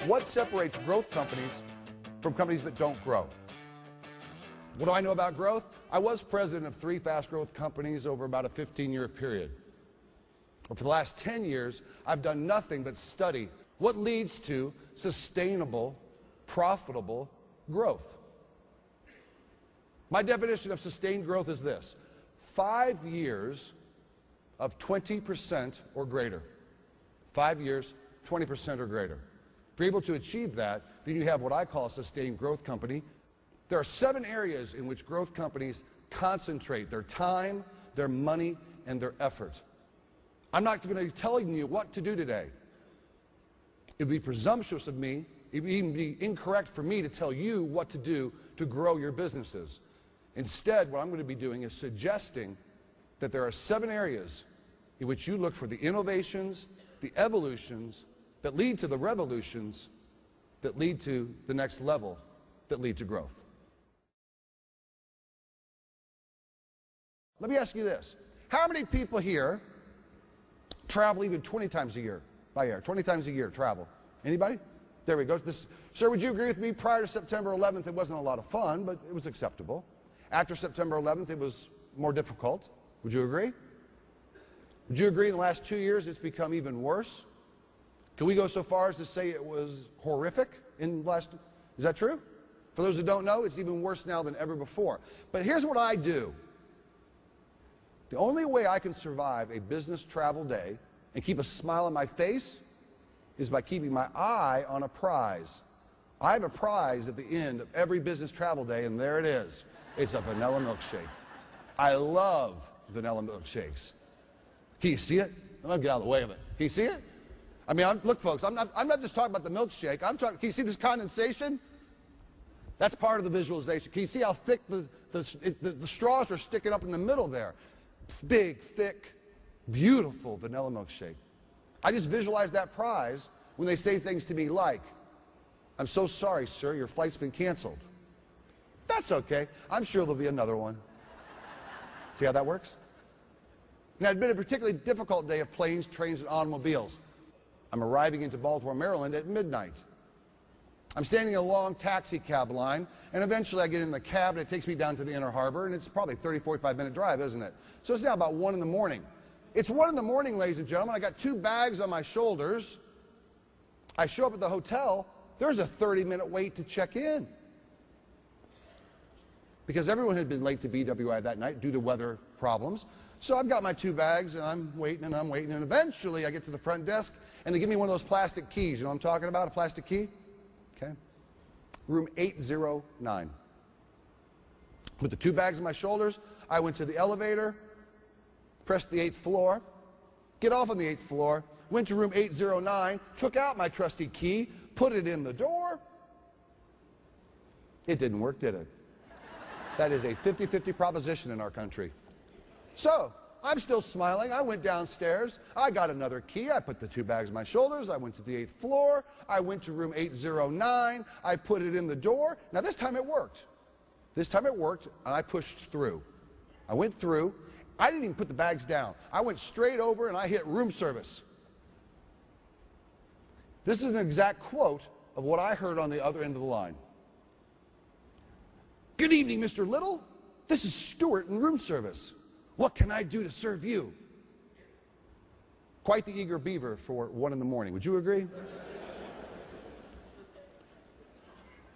What separates growth companies from companies that don't grow? What do I know about growth? I was president of 3 fast growth companies over about a 15-year period. But for the last 10 years, I've done nothing but study what leads to sustainable, profitable growth. My definition of sustained growth is this: 5 years of 20% or greater. 5 years, 20% or greater. If you're able to achieve that, then you have what I call a sustained growth company. There are 7 areas in which growth companies concentrate their time, their money, and their effort. I'm not going to be telling you what to do today. It would be presumptuous of me, it would even be incorrect for me to tell you what to do to grow your businesses. Instead, what I'm going to be doing is suggesting that there are 7 areas in which you look for the innovations, the evolutions, that lead to the revolutions, that lead to the next level, that lead to growth. Let me ask you this. How many people here travel even 20 times a year by air? 20 times a year travel. Anybody? There we go. Sir, would you agree with me? Prior to September 11th, it wasn't a lot of fun, but it was acceptable. After September 11th, it was more difficult. Would you agree? Would you agree in the last 2 years it's become even worse? Can we go so far as to say it was horrific in the last... Is that true? For those who don't know, it's even worse now than ever before. But here's what I do. The only way I can survive a business travel day and keep a smile on my face is by keeping my eye on a prize. I have a prize at the end of every business travel day, and there it is. It's a vanilla milkshake. I love vanilla milkshakes. Can you see it? I'm going to get out of the way of it. Can you see it? I mean, look, folks, I'm not just talking about the milkshake. I'm talking, can you see this condensation? That's part of the visualization. Can you see how thick the straws are sticking up in the middle there? Big, thick, beautiful vanilla milkshake. I just visualize that prize when they say things to me like, "I'm so sorry, sir, your flight's been canceled." That's okay. I'm sure there'll be another one. See how that works? Now, it's been a particularly difficult day of planes, trains, and automobiles. I'm arriving into Baltimore, Maryland at midnight. I'm standing in a long taxi cab line, and eventually I get in the cab, and it takes me down to the Inner Harbor, and it's probably a 30, 45-minute drive, isn't it? So it's now about 1 in the morning. It's 1 in the morning, ladies and gentlemen. I got 2 bags on my shoulders. I show up at the hotel. There's a 30-minute wait to check in, because everyone had been late to BWI that night due to weather problems. So I've got my 2 bags, and I'm waiting, and eventually I get to the front desk, and they give me one of those plastic keys. You know what I'm talking about, a plastic key? Okay. Room 809. With the 2 bags on my shoulders, I went to the elevator, pressed the 8th floor, get off on the 8th floor, went to room 809, took out my trusty key, put it in the door. It didn't work, did it? That is a 50-50 proposition in our country. So, I'm still smiling. I went downstairs. I got another key. I put the 2 bags on my shoulders. I went to the 8th floor. I went to room 809. I put it in the door. Now, this time it worked. This time it worked, and I pushed through. I went through. I didn't even put the bags down. I went straight over, and I hit room service. This is an exact quote of what I heard on the other end of the line. "Good evening, Mr. Little. This is Stuart in room service. What can I do to serve you?" Quite the eager beaver for 1 in the morning. Would you agree?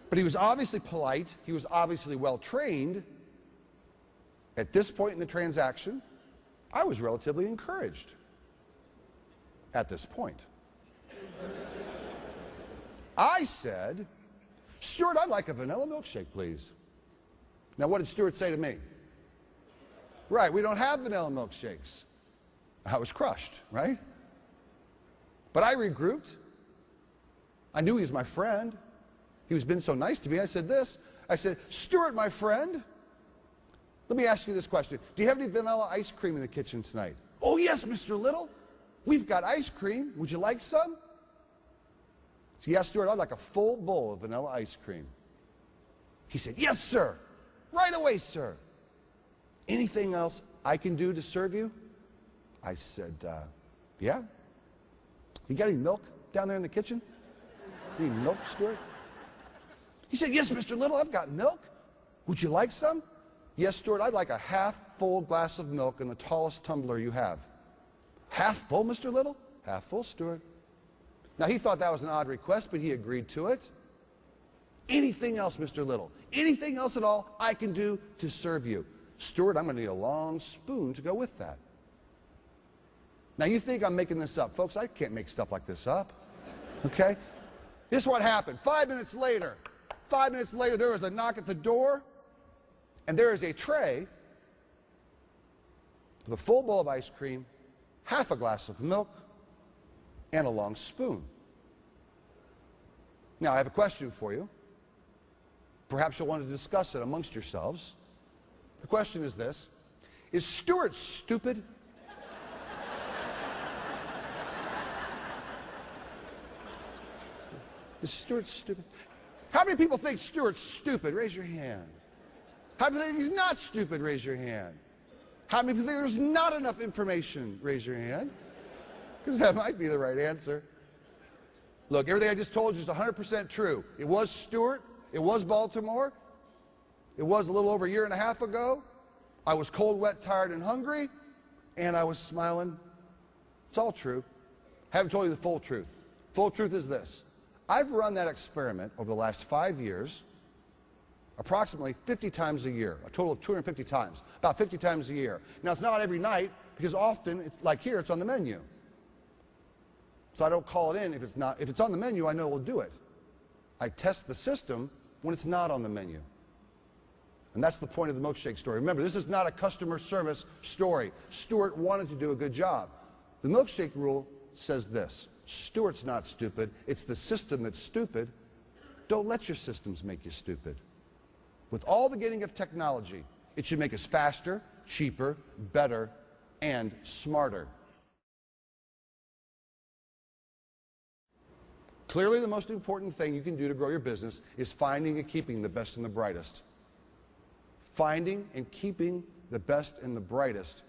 But he was obviously polite. He was obviously well trained. At this point in the transaction, I was relatively encouraged. At this point, I said, "Stuart, I'd like a vanilla milkshake, please." Now, what did Stuart say to me? Right, we don't have vanilla milkshakes. I was crushed, right? But I regrouped. I knew he was my friend. He was been so nice to me. I said this. I said, "Stuart, my friend, let me ask you this question. Do you have any vanilla ice cream in the kitchen tonight?" "Oh, yes, Mr. Little. We've got ice cream. Would you like some?" So, "Yes, Stuart, I'd like a full bowl of vanilla ice cream." He said, "Yes, sir. Right away, sir. Anything else I can do to serve you?" I said, "Yeah. You got any milk down there in the kitchen?" You need milk, Stuart? He said, yes, Mr. Little, I've got milk. Would you like some? Yes, Stuart, I'd like a half-full glass of milk in the tallest tumbler you have. Half full, Mr. Little? Half full, Stuart. Now, he thought that was an odd request, but he agreed to it. Anything else, Mr. Little? Anything else at all I can do to serve you? Stuart, I'm going to need a long spoon to go with that. Now, you think I'm making this up. Folks, I can't make stuff like this up. Okay? This is what happened. 5 minutes later, there was a knock at the door, and there is a tray with a full bowl of ice cream, half a glass of milk, and a long spoon. Now, I have a question for you. Perhaps you'll want to discuss it amongst yourselves. The question is this: is Stuart stupid? Is Stuart stupid? How many people think Stuart's stupid? Raise your hand. How many think he's not stupid? Raise your hand. How many people think there's not enough information? Raise your hand. Because that might be the right answer. Look, everything I just told you is 100% true. It was Stuart. It was Baltimore. It was a little over a year and a half ago. I was cold, wet, tired, and hungry. And I was smiling. It's all true. Haven't told you the full truth. Full truth is this. I've run that experiment over the last 5 years approximately 50 times a year, a total of 250 times, about 50 times a year. Now, it's not every night, because often, it's like here, it's on the menu. So I don't call it in if it's on the menu, I know we'll do it. I test the system when it's not on the menu. And that's the point of the milkshake story. Remember, this is not a customer service story. Stuart wanted to do a good job. The milkshake rule says this: Stuart's not stupid, it's the system that's stupid. Don't let your systems make you stupid. With all the getting of technology, it should make us faster, cheaper, better, and smarter. Clearly, the most important thing you can do to grow your business is finding and keeping the best and the brightest. Finding and keeping the best and the brightest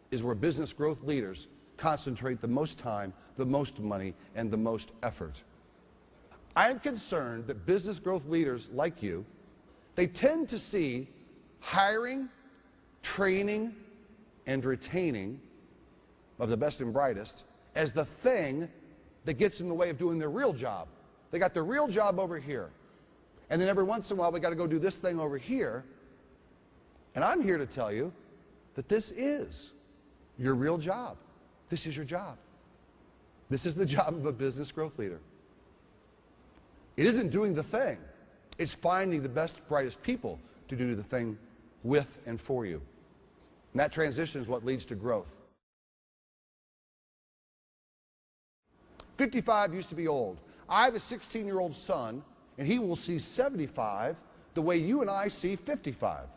is where business growth leaders concentrate the most time, the most money, and the most effort. I am concerned that business growth leaders like you, they tend to see hiring, training, and retaining of the best and brightest as the thing that gets in the way of doing their real job. They got their real job over here. And then every once in a while, we got to go do this thing over here. And I'm here to tell you that this is your real job. This is your job. This is the job of a business growth leader. It isn't doing the thing. It's finding the best, brightest people to do the thing with and for you. And that transition is what leads to growth. 55 used to be old. I have a 16-year-old son, and he will see 75 the way you and I see 55.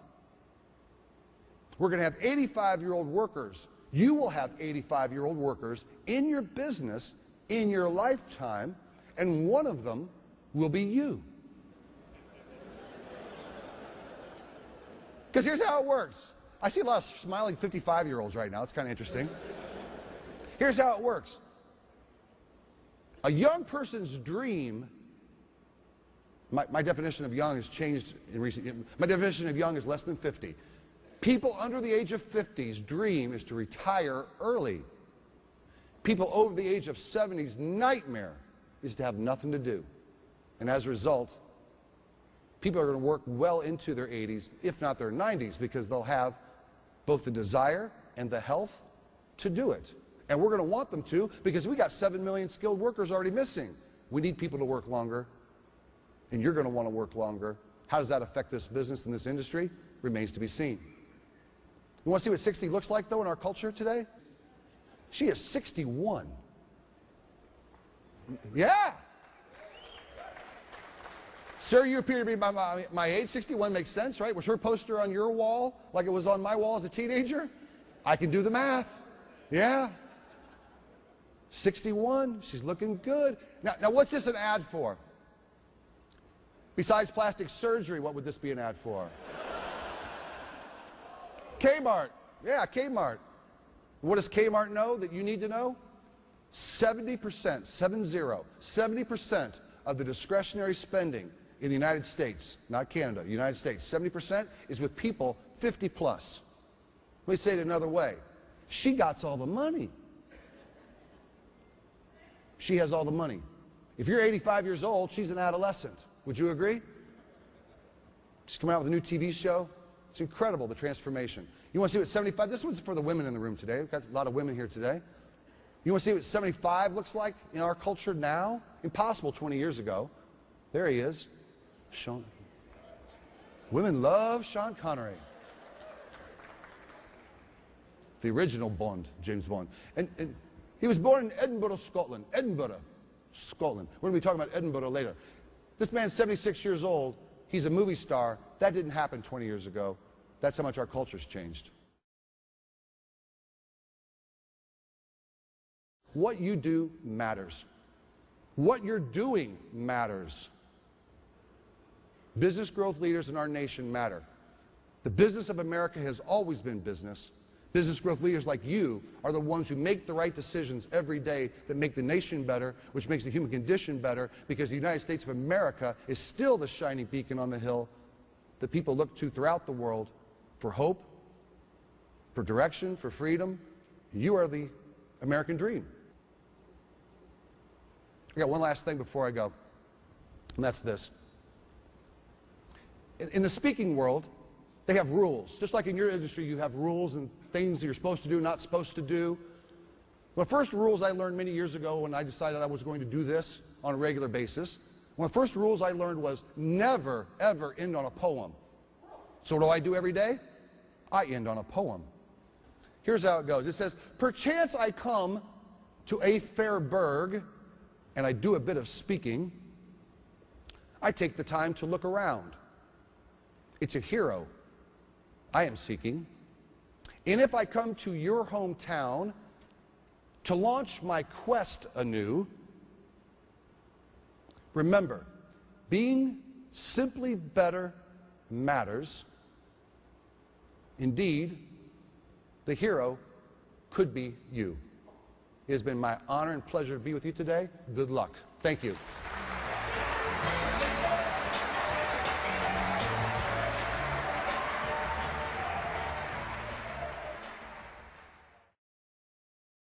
We're going to have 85-year-old workers. You will have 85-year-old workers in your business in your lifetime, and one of them will be you. Because here's how it works. I see a lot of smiling 55-year-olds right now. It's kind of interesting. Here's how it works. A young person's dream, my definition of young has changed in recent years. My definition of young is less than 50. People under the age of 50's dream is to retire early. People over the age of 70's nightmare is to have nothing to do. And as a result, people are going to work well into their 80s, if not their 90s, because they'll have both the desire and the health to do it. And we're going to want them to, because we got 7 million skilled workers already missing. We need people to work longer, and you're going to want to work longer. How does that affect this business and this industry? Remains to be seen. You want to see what 60 looks like, though, in our culture today? She is 61. Yeah. Sir, you appear to be my age. 61 makes sense, right? Was her poster on your wall like it was on my wall as a teenager? I can do the math. Yeah. 61. She's looking good. Now what's this an ad for? Besides plastic surgery, what would this be an ad for? Kmart. Yeah, Kmart. What does Kmart know that you need to know? 70% of the discretionary spending in the United States, not Canada, the United States, 70% is with people 50 plus. Let me say it another way. She got all the money. She has all the money. If you're 85 years old, she's an adolescent. Would you agree? She's coming out with a new TV show. It's incredible, the transformation. You want to see what 75, this one's for the women in the room today. We've got a lot of women here today. You want to see what 75 looks like in our culture now? Impossible 20 years ago. There he is, Sean. Women love Sean Connery. The original Bond, James Bond. And he was born in Edinburgh, Scotland. Edinburgh, Scotland. We're going to be talking about Edinburgh later. This man's 76 years old. He's a movie star. That didn't happen 20 years ago. That's how much our culture's changed. What you do matters. What you're doing matters. Business growth leaders in our nation matter. The business of America has always been business. Business growth leaders like you are the ones who make the right decisions every day that make the nation better, which makes the human condition better, because the United States of America is still the shining beacon on the hill that people look to throughout the world for hope, for direction, for freedom. You are the American dream. I got one last thing before I go, and that's this. In the speaking world, they have rules. Just like in your industry, you have rules and things that you're supposed to do, not supposed to do. The first rules I learned many years ago when I decided I was going to do this on a regular basis, one of the first rules I learned was never, ever end on a poem. So what do I do every day? I end on a poem. Here's how it goes. It says, perchance I come to a fair burg, and I do a bit of speaking. I take the time to look around. It's a hero I am seeking. And if I come to your hometown to launch my quest anew, remember, being simply better matters. Indeed, the hero could be you. It has been my honor and pleasure to be with you today. Good luck. Thank you.